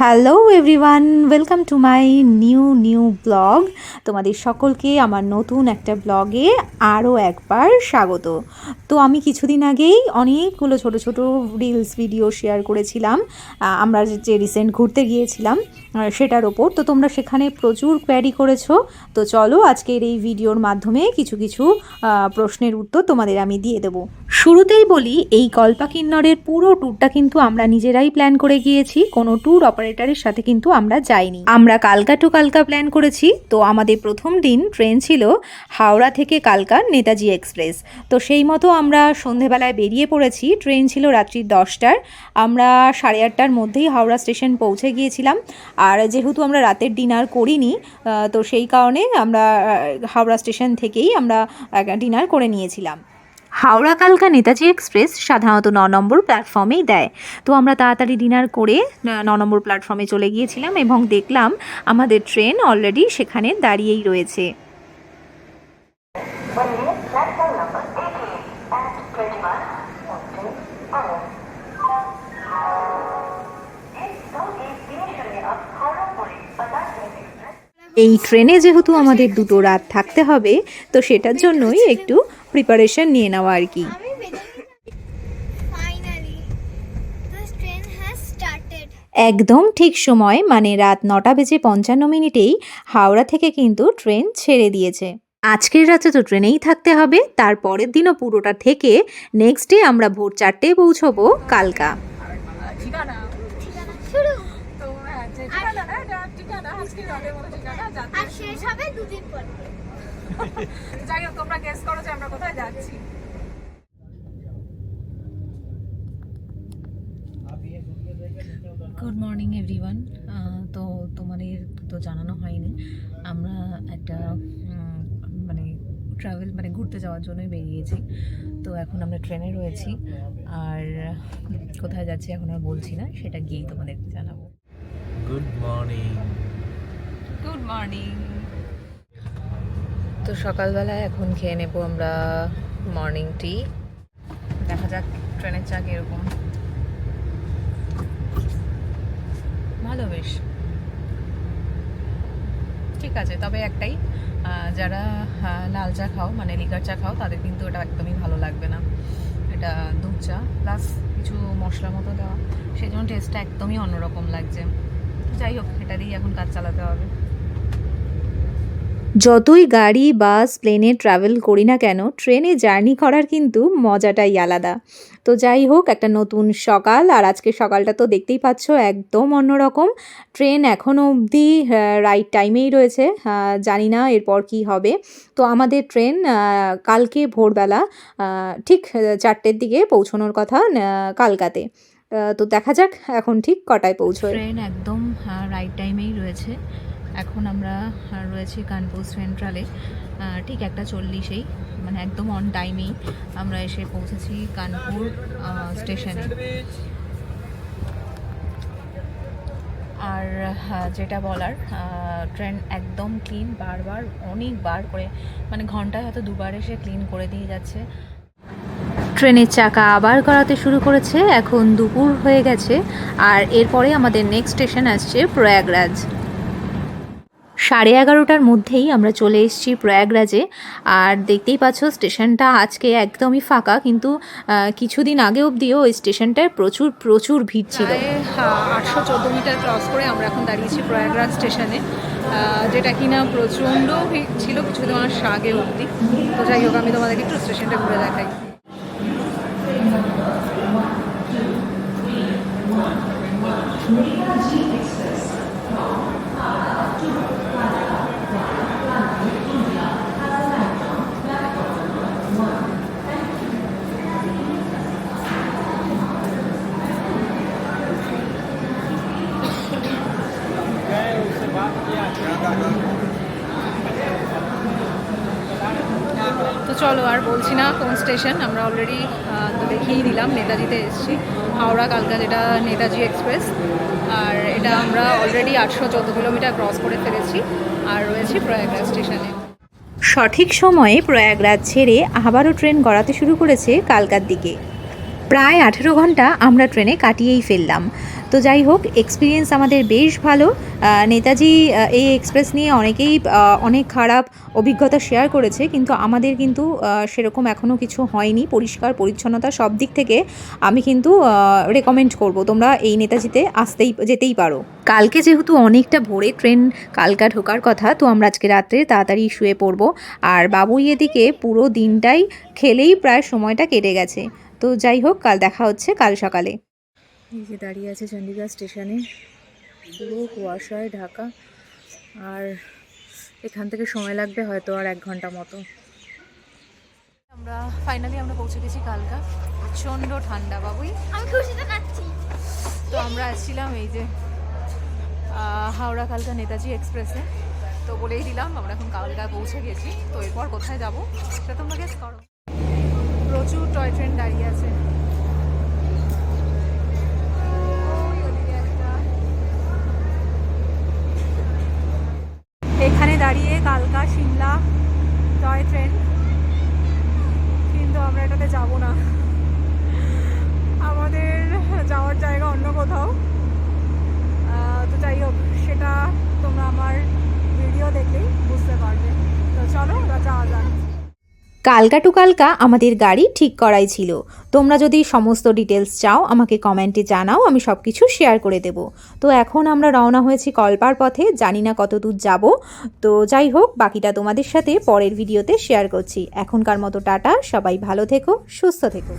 Hello everyone, welcome to my new blog. তোমাদের সকলকে আমার নতুন একটা ব্লগে আরও একবার স্বাগত। তো আমি কিছুদিন আগেই অনেকগুলো ছোট ছোট রিলস ভিডিও শেয়ার করেছিলাম আমরা যে রিসেন্ট ঘুরতে গিয়েছিলাম সেটার ওপর। তো তোমরা সেখানে প্রচুর কোয়ারি করেছো। তো চলো আজকের এই ভিডিওর মাধ্যমে কিছু কিছু প্রশ্নের উত্তর তোমাদের আমি দিয়ে দেবো। শুরুতেই বলি, এই কল্পাকিন্নরের পুরো ট্যুরটা কিন্তু আমরা নিজেরাই প্ল্যান করে গিয়েছি, কোনো ট্যুর অপারেটরের সাথে কিন্তু আমরা যাইনি। আমরা কালকা টু কালকা প্ল্যান করেছি। তো আমাদের প্রথম দিন ট্রেন ছিল হাওড়া থেকে কালকার নেতাজি এক্সপ্রেস। তো সেই মতো আমরা সন্ধেবেলায় বেরিয়ে পড়েছি। ট্রেন ছিল রাত্রি 10টার। আমরা 8:30টার মধ্যেই হাওড়া স্টেশন পৌঁছে গিয়েছিলাম। আর যেহেতু আমরা রাতের ডিনার করিনি, তো সেই কারণে আমরা হাওড়া স্টেশন থেকেই আমরা ডিনার করে নিয়েছিলাম। হাওড়া কালকা নেতাজি এক্সপ্রেস সাধারণত 9 নম্বর প্ল্যাটফর্মেই দেয়। তো আমরা তাড়াতাড়ি ডিনার করে 9 নম্বর প্ল্যাটফর্মে চলে গিয়েছিলাম এবং দেখলাম আমাদের ট্রেন অলরেডি সেখানে দাঁড়িয়েই রয়েছে। এই ট্রেনে যেহেতু আমাদের 2টো রাত থাকতে হবে, তো সেটার জন্যই একটু প্রিপারেশন নিয়ে নেওয়া আর কি। একদম ঠিক সময় মানে রাত 9:55 হাওড়া থেকে কিন্তু ট্রেন ছেড়ে দিয়েছে। আজকের রাতে তো ট্রেনেই থাকতে হবে, তারপরের দিনও পুরোটা থেকে নেক্সট ডে আমরা ভোর 4টায় পৌঁছবো কালকা। Good morning everyone. তো তোমাদের তো জানানো হয়নি, আমরা একটা ঘুরতে যাওয়ার জন্যই বেরিয়েছি। তো এখন আমরা ট্রেনে রয়েছি, আর কোথায় যাচ্ছি এখন আর বলছি না, সেটা গিয়েই তোমাদেরকে জানাবো। Good morning. Good morning. তো সকালবেলায় এখন খেয়ে নেবো আমরা মর্নিং টি। দেখা যাক ট্রেনের চা কীরকম। ভালো, বেশ ঠিক আছে। তবে একটাই, যারা লাল চা খাও মানে লিকার চা খাও, তাদের কিন্তু এটা একদমই ভালো লাগবে না। এটা দুধ চা প্লাস কিছু মশলা মতো দেওয়া, সেই জন্য টেস্টটা একদমই অন্যরকম লাগছে। যাই হোক, এটা দিয়েই এখন কাজ চালাতে হবে। যতই গাড়ি বাস প্লেনে ট্রাভেল করি না কেন, ট্রেনে জার্নি করার কিন্তু মজাটাই আলাদা। তো যাই হোক, একটা নতুন সকাল, আর আজকে সকালটা তো দেখতেই পাচ্ছ একদম অন্যরকম। ট্রেন এখনও অবধি রাইট টাইমেই রয়েছে, জানি না এরপর কি হবে। তো আমাদের ট্রেন কালকে ভোরবেলা ঠিক 4টের দিকে পৌঁছানোর কথা কালকাতে। তো দেখা যাক এখন ঠিক কটায় পৌঁছয়। ট্রেন একদম রাইট টাইমেই রয়েছে। এখন আমরা রয়েছি কানপুর সেন্ট্রালে, ঠিক 1:40 মানে একদম অন টাইমেই আমরা এসে পৌঁছেছি কানপুর স্টেশনে। আর যেটা বলার, ট্রেন একদম ক্লিন, বারবার অনেকবার করে মানে ঘন্টায় হয়তো 2বার এসে ক্লিন করে দিয়ে যাচ্ছে। ট্রেনের চাকা আবার গড়াতে শুরু করেছে। এখন দুপুর হয়ে গেছে, আর এরপরে আমাদের নেক্সট স্টেশন আসছে প্রয়াগরাজ। 11:30টার মধ্যেই আমরা চলে এসেছি প্রয়াগরাজে। আর দেখতেই পাচ্ছ স্টেশনটা আজকে একদমই ফাঁকা, কিন্তু কিছুদিন আগে অবধিও ওই স্টেশনটায় প্রচুর প্রচুর ভিড় ছিল। 814 মিটার ক্রস করে আমরা এখন দাঁড়িয়েছি প্রয়াগরাজ স্টেশনে, যেটা কিনা প্রচণ্ড ভিড় ছিল কিছুদিন মাস আগে অবধি। তো যাই হোক, আমি তোমাদেরকে একটু স্টেশনটা ঘুরে দেখাই। তো চলো, আর বলছি না কোন স্টেশন, আমরা অলরেডি দেখিয়ে দিলাম। নেতাজিতে এসেছি, হাওড়া কালকা যেটা নেতাজি এক্সপ্রেস। আর এটা আমরা অলরেডি 814 কিলোমিটার ক্রস করে ফেলেছি, আর রয়েছি প্রয়াগরাজ স্টেশনে। সঠিক সময়ে প্রয়াগরাজ ছেড়ে আবারও ট্রেন গড়াতে শুরু করেছে কালকার দিকে। প্রায় 18 ঘন্টা আমরা ট্রেনে কাটিয়েই ফেললাম। তো যাই হোক, এক্সপিরিয়েন্স আমাদের বেশ ভালো। নেতাজি এই এক্সপ্রেস নিয়ে অনেকেই অনেক খারাপ অভিজ্ঞতা শেয়ার করেছে, কিন্তু আমাদের কিন্তু সেরকম এখনও কিছু হয়নি। পরিষ্কার পরিচ্ছন্নতা সব দিক থেকে আমি কিন্তু রেকমেন্ড করব, তোমরা এই নেতাজিতে যেতেই পারো। কালকে যেহেতু অনেকটা ভোরে ট্রেন কালকা ঢোকার কথা, তো আমরা আজকে রাত্রে তাড়াতাড়ি শুয়ে পড়বো। আর বাবুই এদিকে পুরো দিনটাই খেলেই প্রায় সময়টা কেটে গেছে। তো যাই হোক, কাল দেখা হচ্ছে কাল সকালে। এই যে দাঁড়িয়ে আছে চণ্ডীগড় স্টেশনে, পুরো কুয়াশায় ঢাকা, আর এখান থেকে সময় লাগবে হয়তো আর 1 ঘন্টা মতো। আমরা ফাইনালি পৌঁছে গেছি কালকা। প্রচণ্ড ঠান্ডা বাবুই, আমি খুশিতে কাচ্ছি। তো আমরা আসছিলাম এই যে হাওড়া কালকা নেতাজি এক্সপ্রেসে। তো বলেই দিলাম আমরা এখন কালকায় পৌঁছে গেছি। তো এরপর কোথায় যাবো সেটা তোমরা গেস করো। প্রচুর টয় ট্রেন দাঁড়িয়ে আছে। এখানে দাঁড়িয়ে কালকা সিমলা টয় ট্রেন, কিন্তু আমরা এটাতে যাব না, আমাদের যাওয়ার জায়গা অন্য কোথাও। তো যাই হোক, সেটা তোমরা আমার ভিডিও দেখলেই বুঝতে পারবে। তো চলো ওরা যাওয়া যাক। কালকা টু কালকা আমাদের গাড়ি ঠিক করাই ছিল। তোমরা যদি সমস্ত ডিটেলস চাও আমাকে কমেন্টে জানাও, আমি সব কিছু শেয়ার করে দেব। তো এখন আমরা রওনা হয়েছি কলপার পথে, জানি না কত দূর যাব। তো যাই হোক, বাকিটা তোমাদের সাথে পরের ভিডিওতে শেয়ার করছি। এখনকার মতো টাটা, সবাই ভালো থেকো, সুস্থ থেকো।